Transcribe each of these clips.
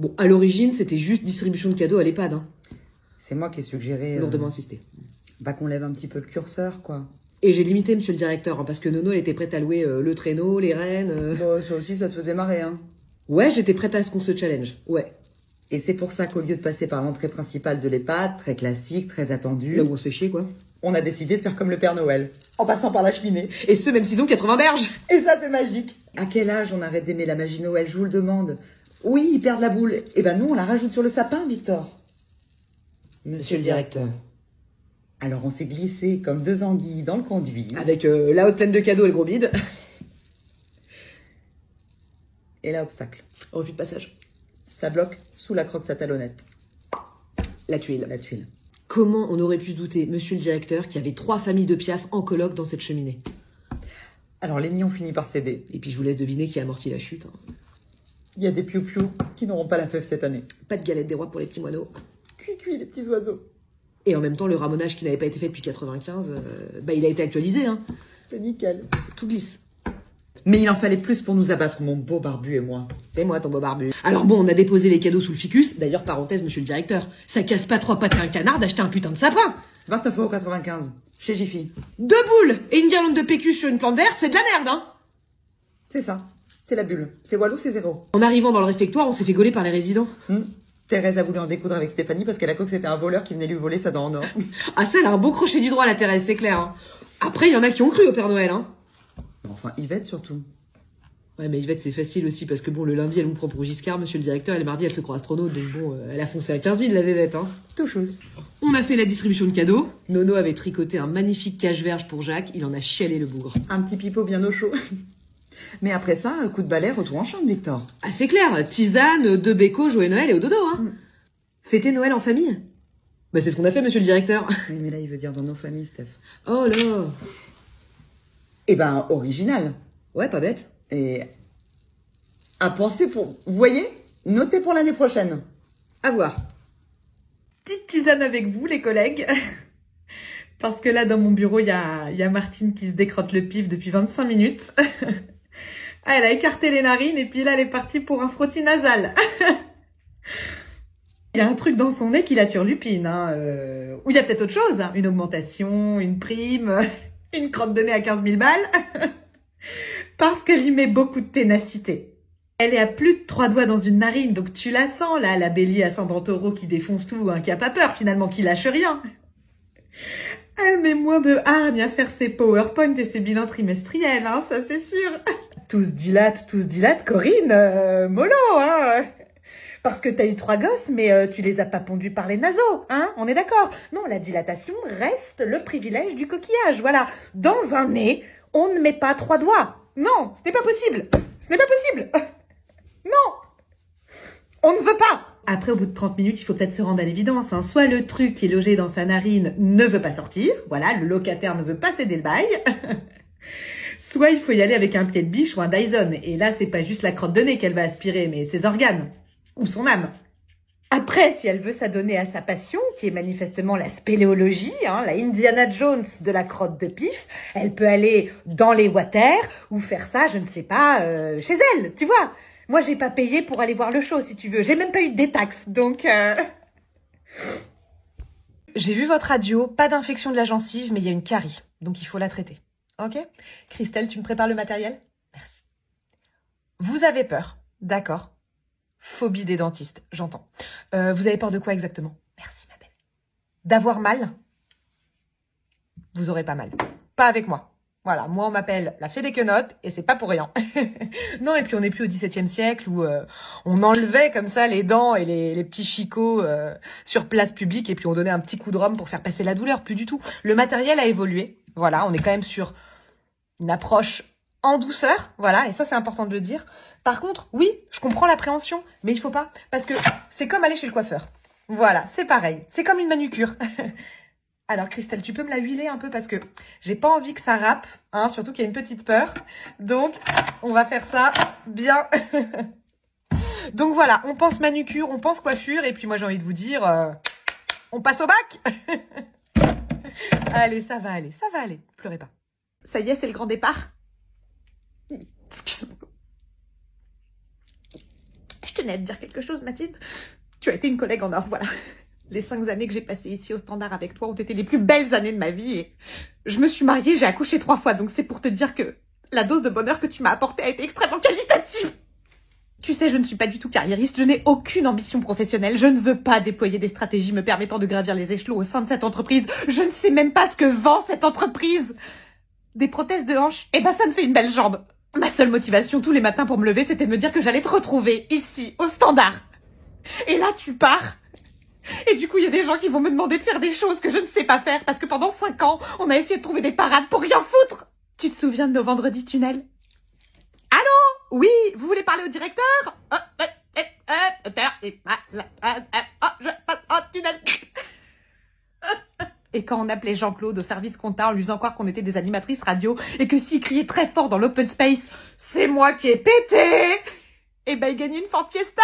Bon, à l'origine, c'était juste distribution de cadeaux à l'EHPAD. Hein. C'est moi qui ai suggéré... Lourdement insisté. qu'on lève un petit peu le curseur, quoi. Et j'ai limité, monsieur le directeur, hein, parce que Nono, elle était prête à louer le traîneau, les rênes... Bon, ça aussi, ça te faisait marrer, hein. Ouais, j'étais prête à ce qu'on se challenge, ouais. Et c'est pour ça qu'au lieu de passer par l'entrée principale de l'EHPAD, très classique, très attendue... Là où on se fait chier, quoi. On a décidé de faire comme le Père Noël, en passant par la cheminée. Et ce, même s'ils ont 80 berges. Et ça, c'est magique. À quel âge on arrête d'aimer la magie de Noël, je vous le demande. Oui, ils perdent la boule. Eh ben nous, on la rajoute sur le sapin, Victor. Monsieur le directeur. Alors on s'est glissé comme deux anguilles dans le conduit. Avec la haute pleine de cadeaux et le gros bide. Et là, obstacle. Refus de passage. Ça bloque sous la croque sa talonnette. La tuile. La tuile. Comment on aurait pu se douter, monsieur le directeur, qu'il y avait 3 familles de Piaf en coloc dans cette cheminée? Alors les nids ont fini par céder. Et puis je vous laisse deviner qui a amorti la chute. Hein. Il y a des piou-piou qui n'auront pas la fève cette année. Pas de galette des rois pour les petits moineaux. Cui-cui, les petits oiseaux. Et en même temps, le ramonage qui n'avait pas été fait depuis 95, il a été actualisé. Hein. C'est nickel. Tout glisse. Mais il en fallait plus pour nous abattre, mon beau barbu et moi. C'est moi, ton beau barbu. Alors bon, on a déposé les cadeaux sous le ficus. D'ailleurs, parenthèse, monsieur le directeur, ça casse pas 3 pattes à un canard d'acheter un putain de sapin. 29,95 € chez Jiffy. 2 boules et une guirlande de PQ sur une plante verte, c'est de la merde, hein. C'est ça. C'est la bulle. C'est Walou, c'est 0. En arrivant dans le réfectoire, on s'est fait gauler par les résidents. Thérèse a voulu en découdre avec Stéphanie parce qu'elle a cru que c'était un voleur qui venait lui voler sa dent en or. Ah ça, elle a un beau crochet du droit, la Thérèse, c'est clair. Hein. Après, il y en a qui ont cru au Père Noël, hein. Enfin, Yvette surtout. Ouais, mais Yvette, c'est facile aussi, parce que bon, le lundi, elle nous prend pour Giscard, monsieur le directeur, et le mardi, elle se croit astronaute, donc bon, elle a foncé à 15 000, la vévette, hein. Tout chose. On a fait la distribution de cadeaux. Nono avait tricoté un magnifique cache-verge pour Jacques, il en a chialé le bougre. Un petit pipeau bien au chaud. Mais après ça, coup de balai, retour en chambre, Victor. Ah, c'est clair, tisane, 2 bécos, jouer Noël et au dodo, hein. Fêter Noël en famille. Bah, c'est ce qu'on a fait, monsieur le directeur. Oui, mais là, il veut dire dans nos familles, Steph. Oh là. Eh ben, original. Ouais, pas bête. Et à penser pour... Vous voyez? Notez pour l'année prochaine. À voir. Petite tisane avec vous, les collègues. Parce que là, dans mon bureau, il y a Martine qui se décrotte le pif depuis 25 minutes. Elle a écarté les narines et puis là, elle est partie pour un frottis nasal. Il y a un truc dans son nez qui la turlupine. Hein, ou il y a peut-être autre chose. Hein, une augmentation, une prime, une crotte de nez à 15 000 balles. Parce qu'elle y met beaucoup de ténacité. Elle est à plus de 3 doigts dans une narine, donc tu la sens, là, la bélier ascendant taureau qui défonce tout, hein, qui a pas peur, finalement, qui lâche rien. Elle met moins de hargne à faire ses PowerPoint et ses bilans trimestriels, hein, ça c'est sûr. Tous dilatent, Corinne, mollo, hein. Parce que t'as eu 3 gosses, mais tu les as pas pondus par les naseaux, hein, on est d'accord. Non, la dilatation reste le privilège du coquillage, voilà. Dans un nez, on ne met pas 3 doigts. Non, ce n'est pas possible. Ce n'est pas possible. Non. On ne veut pas. Après, au bout de 30 minutes, il faut peut-être se rendre à l'évidence. Hein. Soit le truc qui est logé dans sa narine ne veut pas sortir. Voilà, le locataire ne veut pas céder le bail. Soit il faut y aller avec un pied de biche ou un Dyson. Et là, c'est pas juste la crotte de nez qu'elle va aspirer, mais ses organes. Ou son âme. Après, si elle veut s'adonner à sa passion, qui est manifestement la spéléologie, hein, la Indiana Jones de la crotte de pif, elle peut aller dans les water ou faire ça, je ne sais pas, chez elle, tu vois. Moi, j'ai pas payé pour aller voir le show, si tu veux. J'ai même pas eu de détaxe, donc... J'ai vu votre radio, pas d'infection de la gencive, mais il y a une carie, donc il faut la traiter. Ok? Christelle, tu me prépares le matériel? Merci. Vous avez peur, d'accord. Phobie des dentistes, j'entends. Vous avez peur de quoi exactement? Merci, ma belle. D'avoir mal? Vous aurez pas mal. Pas avec moi. Voilà, moi on m'appelle la fée des quenottes et c'est pas pour rien. Non, et puis on n'est plus au XVIIe siècle où on enlevait comme ça les dents et les petits chicots sur place publique et puis on donnait un petit coup de rhum pour faire passer la douleur. Plus du tout. Le matériel a évolué. Voilà, on est quand même sur une approche en douceur, voilà, et ça c'est important de le dire. Par contre, oui, je comprends l'appréhension, mais il faut pas, parce que c'est comme aller chez le coiffeur. Voilà, c'est pareil, c'est comme une manucure. Alors Christelle, tu peux me la huiler un peu parce que j'ai pas envie que ça râpe, hein, surtout qu'il y a une petite peur. Donc, on va faire ça bien. Donc voilà, on pense manucure, on pense coiffure, et puis moi j'ai envie de vous dire, on passe au bac. Allez, ça va aller, pleurez pas. Ça y est, c'est le grand départ. Excuse-moi. Je tenais à te dire quelque chose, Mathilde. Tu as été une collègue en or, voilà. Les 5 années que j'ai passées ici au Standard avec toi ont été les plus belles années de ma vie. Et je me suis mariée, j'ai accouché 3 fois, donc c'est pour te dire que la dose de bonheur que tu m'as apportée a été extrêmement qualitative. Tu sais, je ne suis pas du tout carriériste, je n'ai aucune ambition professionnelle, je ne veux pas déployer des stratégies me permettant de gravir les échelons au sein de cette entreprise. Je ne sais même pas ce que vend cette entreprise. Des prothèses de hanche, eh ben ça me fait une belle jambe. Ma seule motivation tous les matins pour me lever, c'était de me dire que j'allais te retrouver ici, au Standard. Et là, tu pars. Et du coup, il y a des gens qui vont me demander de faire des choses que je ne sais pas faire parce que pendant 5 ans, on a essayé de trouver des parades pour rien foutre. Tu te souviens de nos vendredis tunnels? Allô? Oui, vous voulez parler au directeur? Tunnel. Et quand on appelait Jean-Claude au service compta en lui faisant croire qu'on était des animatrices radio et que s'il criait très fort dans l'open space, c'est moi qui ai pété, et ben il gagnait une Ford Fiesta.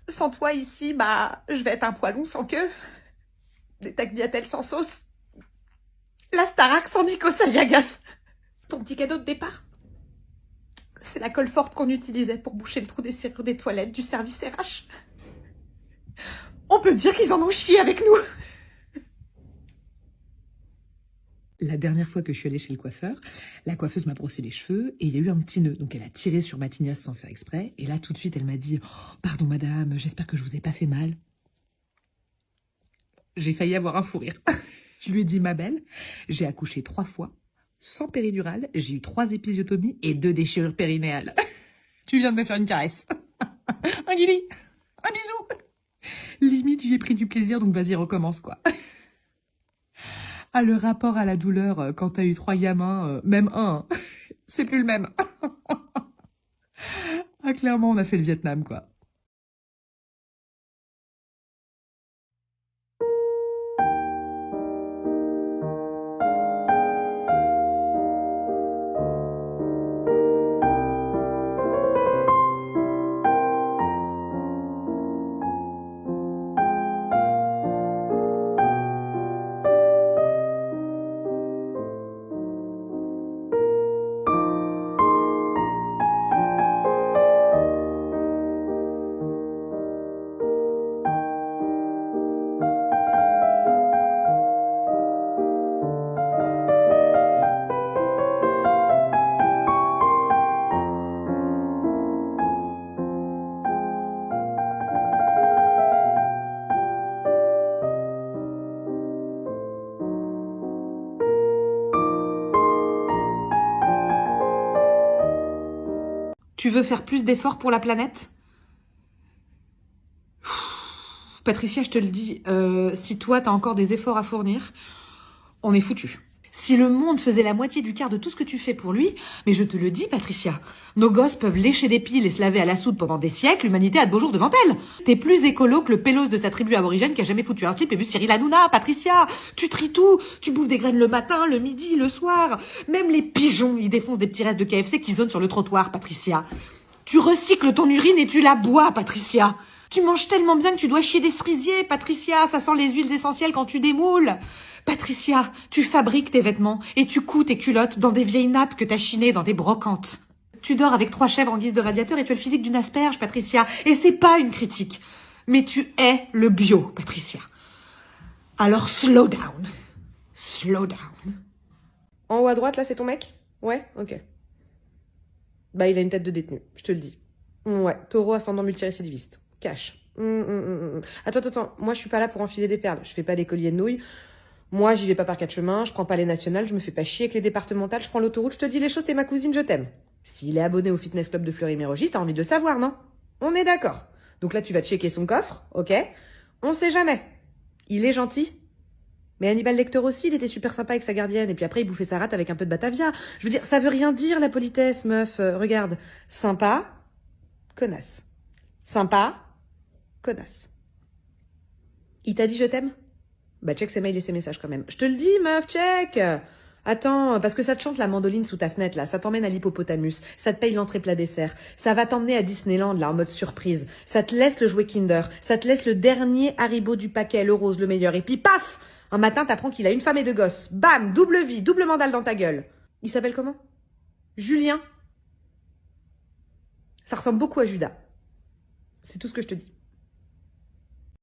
Sans toi ici, bah je vais être un poilon sans queue, des tagliatelles sans sauce, la Starac sans Nico Saliagas. Ton petit cadeau de départ, c'est la colle forte qu'on utilisait pour boucher le trou des serrures des toilettes du service RH. On peut dire qu'ils en ont chié avec nous. La dernière fois que je suis allée chez le coiffeur, la coiffeuse m'a brossé les cheveux et il y a eu un petit nœud. Donc elle a tiré sur ma tignasse sans faire exprès. Et là, tout de suite, elle m'a dit « Oh, pardon madame, j'espère que je vous ai pas fait mal. » J'ai failli avoir un fou rire. Je lui ai dit « Ma belle, j'ai accouché 3 fois, sans péridurale, j'ai eu 3 épisiotomies et 2 déchirures périnéales. Tu viens de me faire une caresse. Un guili, un bisou. Limite, j'y ai pris du plaisir, donc vas-y, recommence quoi. » Ah, le rapport à la douleur quand t'as eu 3 gamins, même un, c'est plus le même. Ah, clairement, on a fait le Vietnam, quoi. Tu veux faire plus d'efforts pour la planète? Patricia, je te le dis, si toi t'as encore des efforts à fournir, on est foutu. Si le monde faisait la moitié du quart de tout ce que tu fais pour lui, mais je te le dis, Patricia, nos gosses peuvent lécher des piles et se laver à la soude pendant des siècles, l'humanité a de beaux jours devant elle. T'es plus écolo que le pélos de sa tribu aborigène qui a jamais foutu un slip et vu Cyril Hanouna, Patricia. Tu tries tout, tu bouffes des graines le matin, le midi, le soir. Même les pigeons, ils défoncent des petits restes de KFC qui zonent sur le trottoir, Patricia. Tu recycles ton urine et tu la bois, Patricia. Tu manges tellement bien que tu dois chier des cerisiers, Patricia, ça sent les huiles essentielles quand tu démoules. Patricia, tu fabriques tes vêtements et tu couds tes culottes dans des vieilles nappes que t'as chinées dans des brocantes. Tu dors avec 3 chèvres en guise de radiateur et tu as le physique d'une asperge, Patricia. Et c'est pas une critique. Mais tu es le bio, Patricia. Alors slow down. Slow down. En haut à droite, là, c'est ton mec? Ouais, ok. Bah, il a une tête de détenu, je te le dis. Ouais, taureau ascendant multirécidiviste. Cash. Attends, moi je suis pas là pour enfiler des perles. Je fais pas des colliers de nouilles. Moi, j'y vais pas par 4 chemins, je prends pas les nationales, je me fais pas chier avec les départementales, je prends l'autoroute, je te dis les choses, t'es ma cousine, je t'aime. S'il est abonné au fitness club de Fleury-Mérogis, t'as envie de le savoir, non? On est d'accord. Donc là, tu vas checker son coffre, ok? On sait jamais. Il est gentil. Mais Hannibal Lecter aussi, il était super sympa avec sa gardienne, et puis après, il bouffait sa rate avec un peu de Batavia. Je veux dire, ça veut rien dire, la politesse, meuf. Regarde. Sympa, connasse. Sympa, connasse. Il t'a dit je t'aime? Bah, check ses mails et ses messages quand même. Je te le dis, meuf, check! Attends, parce que ça te chante la mandoline sous ta fenêtre, là. Ça t'emmène à l'hippopotamus. Ça te paye l'entrée plat dessert. Ça va t'emmener à Disneyland, là, en mode surprise. Ça te laisse le jouet Kinder. Ça te laisse le dernier Haribo du paquet, le rose, le meilleur. Et puis, paf! Un matin, t'apprends qu'il a une femme et 2 gosses. Bam! Double vie, double mandale dans ta gueule. Il s'appelle comment? Julien. Ça ressemble beaucoup à Judas. C'est tout ce que je te dis.